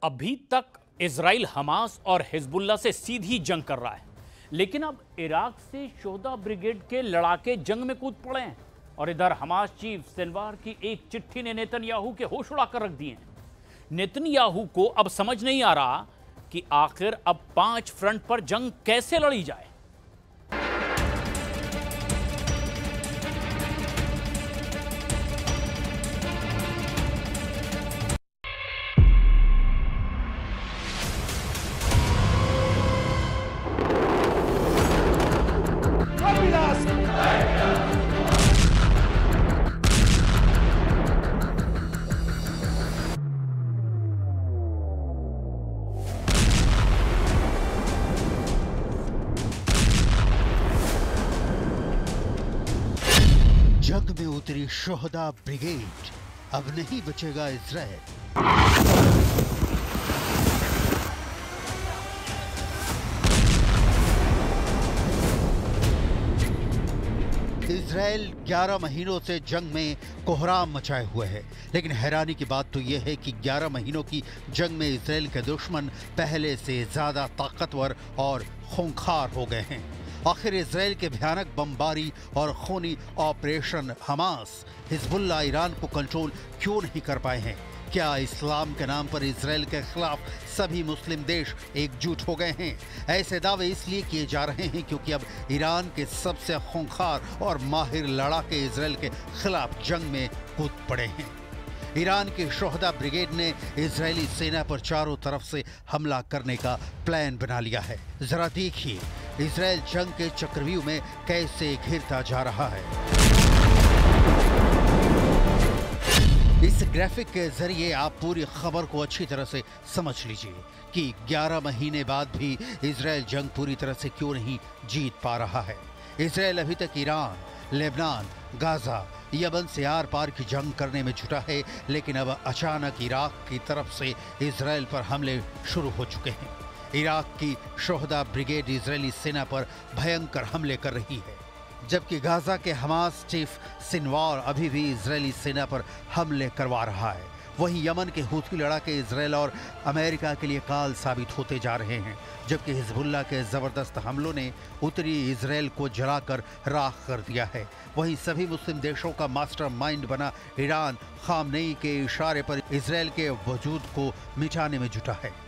अभी तक Israel Hamas और हिजबुल्लाह से सीधी जंग कर रहा है, लेकिन अब इराक से शोहदा ब्रिगेड के लड़ाके जंग में कूद पड़े हैं। और इधर हमास चीफ सिनवार की एक चिट्ठी ने नेतन्याहू के होश उड़ा कर रख दिए हैं। नेतन्याहू को अब समझ नहीं आ रहा कि आखिर अब 5 फ्रंट पर जंग कैसे लड़ी जाए। जंग में उतरी शोहदा ब्रिगेड, अब नहीं बचेगा इजराइल। इजराइल 11 महीनों से जंग में कोहराम मचाए हुए है, लेकिन हैरानी की बात तो यह है कि 11 महीनों की जंग में इजराइल के दुश्मन पहले से ज्यादा ताकतवर और खूंखार हो गए हैं। आखिर इजराइल के भयानक बमबारी और खूनी ऑपरेशन हमास हिजबुल्लाह ईरान को कंट्रोल क्यों नहीं कर पाए हैं? क्या इस्लाम के नाम पर इजराइल के खिलाफ सभी मुस्लिम देश एकजुट हो गए हैं? ऐसे दावे इसलिए किए जा रहे हैं क्योंकि अब ईरान के सबसे खूंखार और माहिर लड़ाके इजराइल के खिलाफ जंग में कूद पड़े हैं। ईरान की शोहदा ब्रिगेड ने इजरायली सेना पर चारों तरफ से हमला करने का प्लान बना लिया है। जरा देखिए इजराइल जंग के चक्रव्यूह में कैसे घिरता जा रहा है। इस ग्राफिक के जरिए आप पूरी खबर को अच्छी तरह से समझ लीजिए कि 11 महीने बाद भी इजराइल जंग पूरी तरह से क्यों नहीं जीत पा रहा है। इजराइल अभी तक ईरान, लेबनान, गाजा, यमन से आर पार की जंग करने में जुटा है, लेकिन अब अचानक इराक की तरफ से इजराइल पर हमले शुरू हो चुके हैं। इराक की शोहदा ब्रिगेड इजरायली सेना पर भयंकर हमले कर रही है, जबकि गाजा के हमास चीफ सिनवार अभी भी इजरायली सेना पर हमले करवा रहा है। वहीं यमन के हूथी लड़ाके इजराइल और अमेरिका के लिए काल साबित होते जा रहे हैं, जबकि हिजबुल्लाह के जबरदस्त हमलों ने उत्तरी इजराइल को जलाकर राख कर दिया है। वहीं सभी मुस्लिम देशों का मास्टरमाइंड बना ईरान खामनेई के इशारे पर इजराइल के वजूद को मिटाने में जुटा है।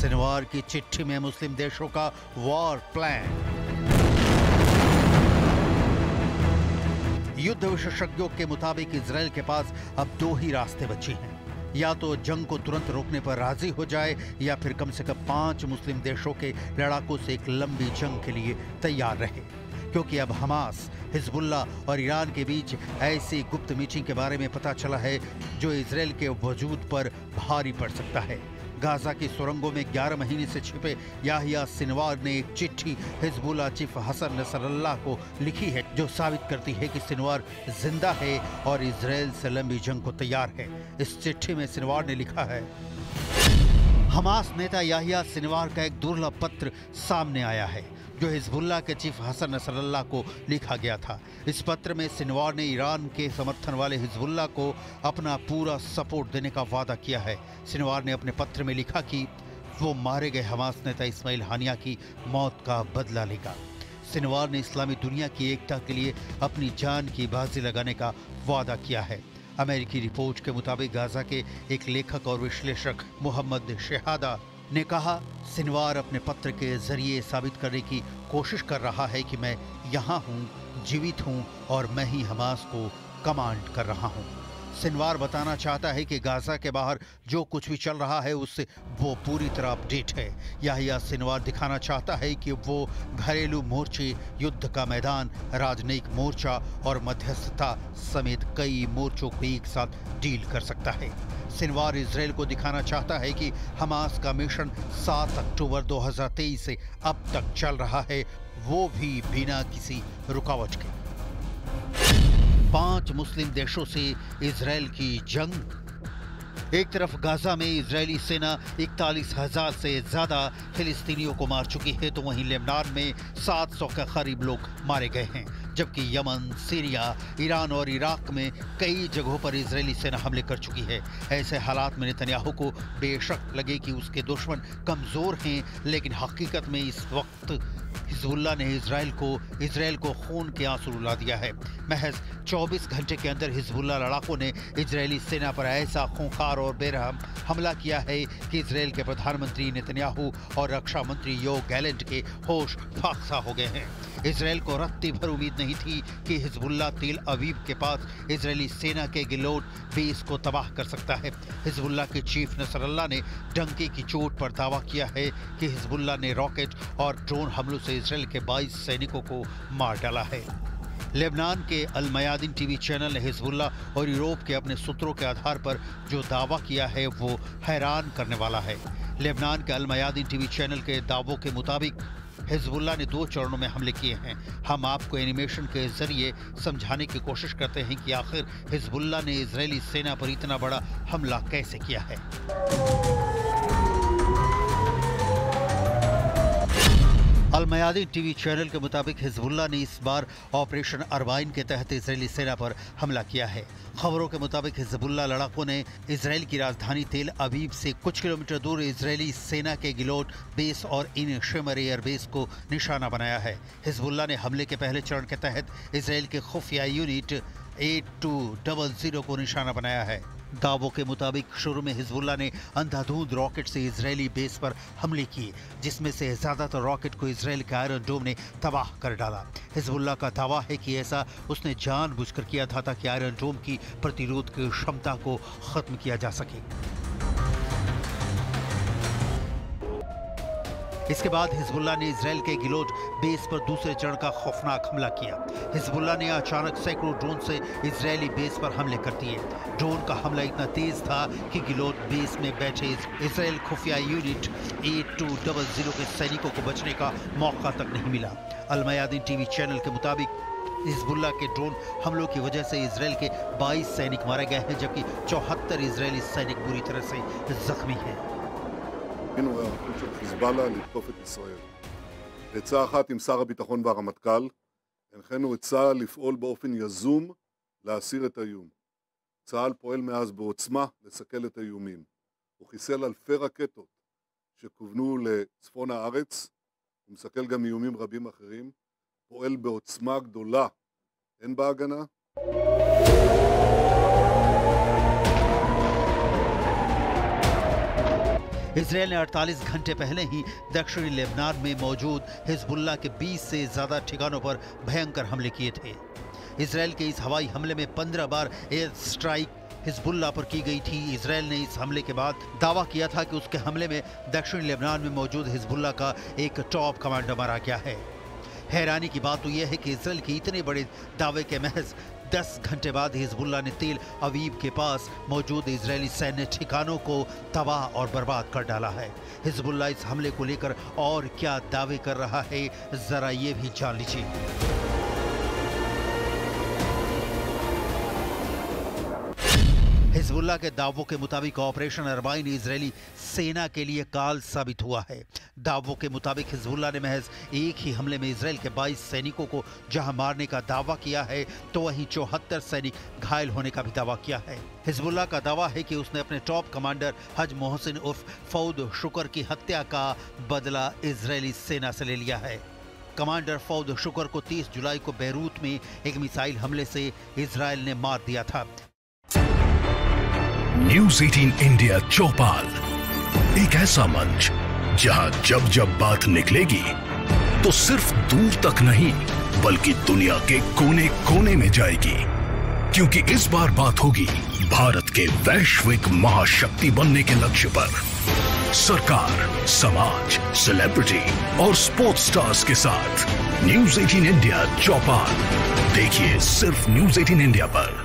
सिनवार की चिट्ठी में मुस्लिम देशों का वॉर प्लान। युद्ध विशेषज्ञों के मुताबिक इजराइल के पास अब 2 ही रास्ते बचे हैं, या तो जंग को तुरंत रोकने पर राजी हो जाए या फिर कम से कम 5 मुस्लिम देशों के लड़ाकों से एक लंबी जंग के लिए तैयार रहे, क्योंकि अब हमास, हिजबुल्लाह और ईरान के बीच ऐसी गुप्त मीटिंग के बारे में पता चला है जो इजराइल के वजूद पर भारी पड़ सकता है। गाजा की सुरंगों में 11 महीने से छिपे याहिया सिनवार ने एक चिट्ठी हिजबुल्लाह चीफ हसन नसरल्लाह को लिखी है, जो साबित करती है कि सिनवार जिंदा है और इजराइल से लंबी जंग को तैयार है। इस चिट्ठी में सिनवार ने लिखा है, हमास नेता याहिया सिनवार का एक दुर्लभ पत्र सामने आया है जो हिजबुल्लाह के चीफ हसन नसरल्लाह को लिखा गया था। इस पत्र में सिनवार ने ईरान के समर्थन वाले हिजबुल्लाह को अपना पूरा सपोर्ट देने का वादा किया है। सिनवार ने अपने पत्र में लिखा कि वो मारे गए हमास नेता इस्माइल हानिया की मौत का बदला लेगा। सिनवार ने इस्लामी दुनिया की एकता के लिए अपनी जान की बाजी लगाने का वादा किया है। अमेरिकी रिपोर्ट के मुताबिक गाजा के एक लेखक और विश्लेषक मोहम्मद शहादा ने कहा, सिनवार अपने पत्र के जरिए साबित करने की कोशिश कर रहा है कि मैं यहाँ हूँ, जीवित हूँ और मैं ही हमास को कमांड कर रहा हूँ। सिनवार बताना चाहता है कि गाजा के बाहर जो कुछ भी चल रहा है उससे वो पूरी तरह अपडेट है। याहिया सिनवार दिखाना चाहता है कि वो घरेलू मोर्चे, युद्ध का मैदान, राजनयिक मोर्चा और मध्यस्थता समेत कई मोर्चों को एक साथ डील कर सकता है। सिनवार इजराइल को दिखाना चाहता है कि हमास का मिशन 7 अक्टूबर 2023 से अब तक चल रहा है, वो भी बिना किसी रुकावट के। 5 मुस्लिम देशों से इजराइल की जंग। एक तरफ गाजा में इजरायली सेना 41,000 से ज्यादा फिलिस्तीनियों को मार चुकी है, तो वहीं लेबनान में 700 के करीब लोग मारे गए हैं, जबकि यमन, सीरिया, ईरान और इराक में कई जगहों पर इजरायली सेना हमले कर चुकी है। ऐसे हालात में नेतन्याहू को बेशक लगे कि उसके दुश्मन कमजोर हैं, लेकिन हकीकत में इस वक्त हिजबुल्लाह ने इजराइल को खून के आंसू रुला दिया है। महज 24 घंटे के अंदर हिजबुल्लाह लड़ाकों ने इजरायली सेना पर ऐसा खूंखार और बेरहम हमला किया है कि इजराइल के प्रधानमंत्री नेतन्याहू और रक्षा मंत्री योव गैलेंट के होश फाख्ता हो गए हैं। इजराइल को रत्ती भर उम्मीद नहीं थी कि हिजबुल्लाह तेल अवीव के पास इजरायली सेना के गिलोड बेस को तबाह कर सकता है। हिजबुल्लाह के चीफ नसरल्लाह ने डंके की चोट पर दावा किया है कि हिजबुल्लाह ने रॉकेट और ड्रोन हमलों से इजराइल के 22 सैनिकों को मार डाला है। लेबनान के अल मयादिन टीवी चैनल ने हिजबुल्लाह और यूरोप के अपने सूत्रों के आधार पर जो दावा किया है वो हैरान करने वाला है। लेबनान के अल मयादिन टीवी चैनल के दावों के मुताबिक हिजबुल्लाह ने 2 चरणों में हमले किए हैं। हम आपको एनिमेशन के जरिए समझाने की कोशिश करते हैं कि आखिर हिजबुल्लाह ने इजरायली सेना पर इतना बड़ा हमला कैसे किया है। अल मयादिन टीवी चैनल के मुताबिक हिजबुल्लाह ने इस बार ऑपरेशन अरबाइन के तहत इजरायली सेना पर हमला किया है। खबरों के मुताबिक हिजबुल्लाह लड़ाकों ने इजराइल की राजधानी तेल अवीव से कुछ किलोमीटर दूर इजरायली सेना के गिलोड बेस और इन शिमर एयर बेस को निशाना बनाया है। हिजबुल्लाह ने हमले के पहले चरण के तहत इजराइल के खुफिया यूनिट 8200 को निशाना बनाया है। दावों के मुताबिक शुरू में हिजबुल्लाह ने अंधाधुंध रॉकेट से इजरायली बेस पर हमले किए, जिसमें से ज्यादातर रॉकेट को इजराइल के आयरन डोम ने तबाह कर डाला। हिजबुल्लाह का दावा है कि ऐसा उसने जानबूझकर किया था ताकि आयरन डोम की प्रतिरोध की क्षमता को खत्म किया जा सके। इसके बाद हिजबुल्लाह ने इजराइल के गिलोड बेस पर दूसरे चरण का खौफनाक हमला किया। हिजबुल्लाह ने अचानक सैकड़ों ड्रोन से इजरायली बेस पर हमले कर दिए। ड्रोन का हमला इतना तेज था कि गिलोड बेस में बैठे इजराइल खुफिया यूनिट 8200 के सैनिकों को बचने का मौका तक नहीं मिला। अल मयादिन टीवी चैनल के मुताबिक हिजबुल्लाह के ड्रोन हमलों की वजह से इजराइल के 22 सैनिक मारे गए हैं, जबकि 74 इजरायली सैनिक बुरी तरह से जख्मी हैं। היינו היערכות של חיזבאללה לתקוף את ישראל. בעצה אחת עם שר הביטחון והרמטכ"ל, הנחינו את צה"ל לפעול באופן יזום להסיר את האיום. צה"ל פועל מאז בעוצמה לסכל את האיומים. הוא חיסל אלפי רקטות שכוונו לצפון הארץ, הוא מסכל גם איומים רבים אחרים, פועל בעוצמה גדולה, הן בהגנה. इजरायल ने 48 घंटे पहले ही दक्षिणी लेबनान में मौजूद हिजबुल्लाह के 20 से ज्यादा ठिकानों पर भयंकर हमले किए थे। इजरायल के इस हवाई हमले में 15 बार एयर स्ट्राइक हिजबुल्लाह पर की गई थी। इजरायल ने इस हमले के बाद दावा किया था कि उसके हमले में दक्षिणी लेबनान में मौजूद हिजबुल्लाह का एक टॉप कमांडर मारा गया है। हैरानी की बात तो यह है कि इजरायल के इतने बड़े दावे के महज 10 घंटे बाद हिजबुल्लाह ने तेल अवीव के पास मौजूद इजरायली सैन्य ठिकानों को तबाह और बर्बाद कर डाला है। हिजबुल्लाह इस हमले को लेकर और क्या दावे कर रहा है, जरा ये भी जान लीजिए। हिजबुल्लाह के दावों के मुताबिक ऑपरेशन अरबाइन इजरायली सेना के लिए काल साबित हुआ है। दावों के मुताबिक हिजबुल्लाह ने महज एक ही हमले में इजरायल के 22 सैनिकों को जहां मारने का दावा किया है, तो वहीं 74 सैनिक घायल होने का भी दावा किया है। हिजबुल्लाह का दावा है कि उसने अपने टॉप कमांडर हज मोहसिन उर्फ फौद शुक्र की हत्या का बदला इजरायली सेना से ले लिया है। कमांडर फौद शुक्र को 30 जुलाई को बैरूत में एक मिसाइल हमले से इजरायल ने मार दिया था। न्यूज़ 18 इंडिया चौपाल, एक ऐसा मंच जहां जब जब बात निकलेगी तो सिर्फ दूर तक नहीं बल्कि दुनिया के कोने कोने में जाएगी, क्योंकि इस बार बात होगी भारत के वैश्विक महाशक्ति बनने के लक्ष्य पर। सरकार, समाज, सेलिब्रिटी और स्पोर्ट्स स्टार्स के साथ न्यूज़ 18 इंडिया चौपाल देखिए सिर्फ न्यूज़ 18 इंडिया पर।